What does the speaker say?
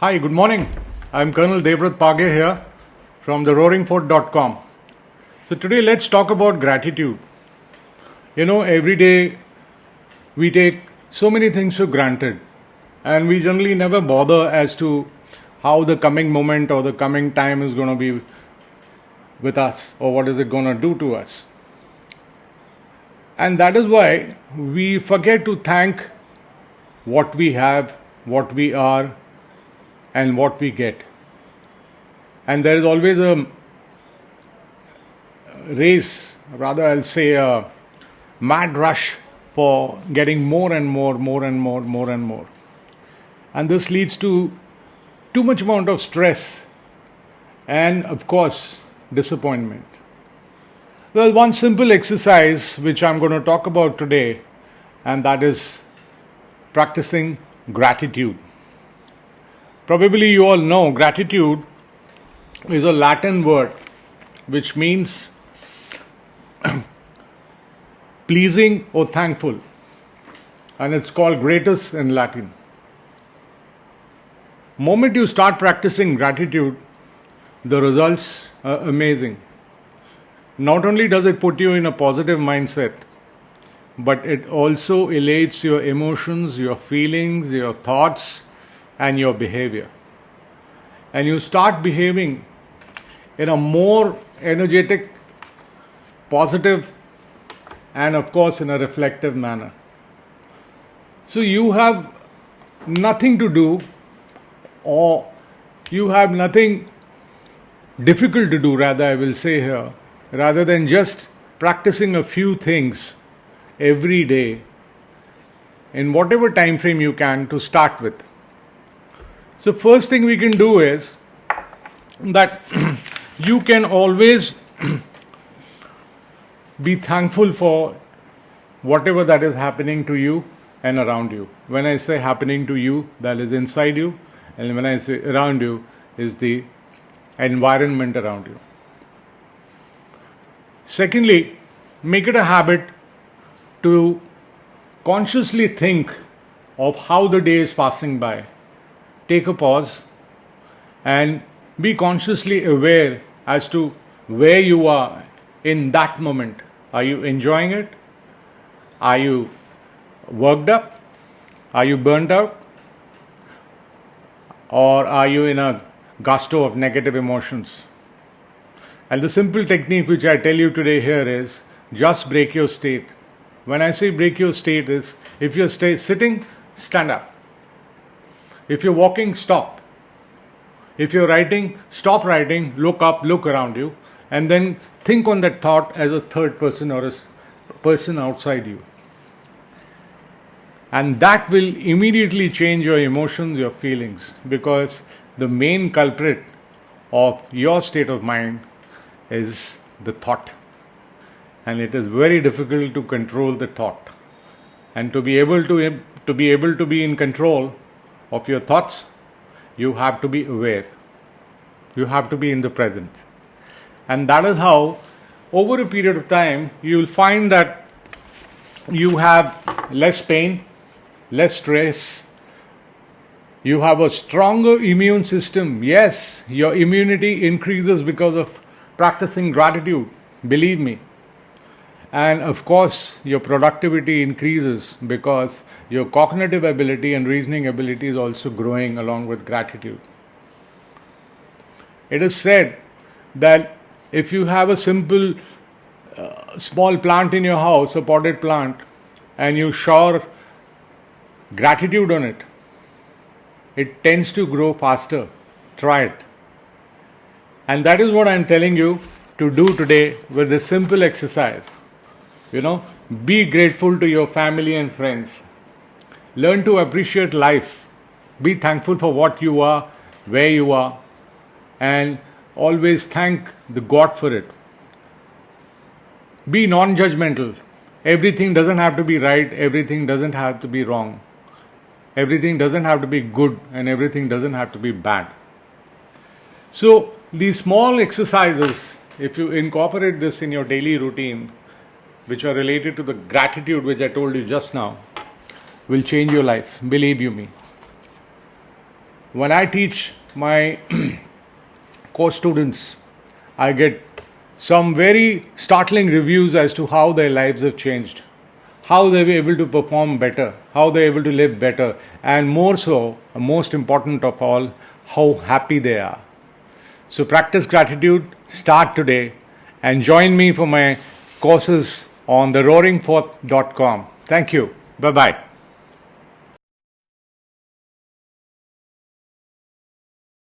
Hi, good morning. I'm Colonel Devrat Page here from the roaringfort.com. So today let's talk about gratitude. Every day we take so many things for granted and we generally never bother as to how the coming moment or the coming time is going to be with us or what is it going to do to us. And that is why we forget to thank what we have, what we are, and what we get. And there is always a race, rather I'll say a mad rush for getting more and more, more and more, more and more. And this leads to too much amount of stress and of course disappointment. Well, one simple exercise which I'm going to talk about today, and that is practicing gratitude. Probably you all know gratitude is a Latin word which means pleasing or thankful, and it's called gratus in Latin. Moment you start practicing gratitude, the results are amazing. Not only does it put you in a positive mindset, but it also elates your emotions, your feelings, your thoughts, and your behavior. And you start behaving in a more energetic, positive, and of course in a reflective manner. So you have nothing to do, or you have nothing difficult to do, rather I will say here, rather than just practicing a few things every day in whatever time frame you can to start with. So first thing we can do is that you can always be thankful for whatever that is happening to you and around you. When I say happening to you, that is inside you, and when I say around you, is the environment around you. Secondly, make it a habit to consciously think of how the day is passing by. Take a pause and be consciously aware as to where you are in that moment. Are you enjoying it? Are you worked up? Are you burnt out? Or are you in a gusto of negative emotions? And the simple technique which I tell you today here is just break your state. When I say break your state is, if you're sitting, stand up. If you're walking, stop. If you're writing, stop writing, look up, look around you, and then think on that thought as a third person or a person outside you. And that will immediately change your emotions, your feelings, because the main culprit of your state of mind is the thought. And it is very difficult to control the thought. And to be able to be in control of your thoughts, you have to be aware. You have to be in the present. And that is how, over a period of time, you will find that you have less pain, less stress. You have a stronger immune system. Yes, your immunity increases because of practicing gratitude. Believe me. And of course, your productivity increases because your cognitive ability and reasoning ability is also growing along with gratitude. It is said that if you have a simple small plant in your house, a potted plant, and you shower gratitude on it, it tends to grow faster. Try it. And that is what I am telling you to do today with this simple exercise. Be grateful to your family and friends. Learn to appreciate life. Be thankful for what you are, where you are, and always thank the God for it. Be non-judgmental. Everything doesn't have to be right. Everything doesn't have to be wrong. Everything doesn't have to be good, and everything doesn't have to be bad. So these small exercises, if you incorporate this in your daily routine, which are related to the gratitude which I told you just now, will change your life. Believe you me. When I teach my course students, I get some very startling reviews as to how their lives have changed, how they were able to perform better, how they're able to live better, and more so, most important of all, how happy they are. So practice gratitude, start today, and join me for my courses on theroaringforth.com. Thank you. Bye-bye.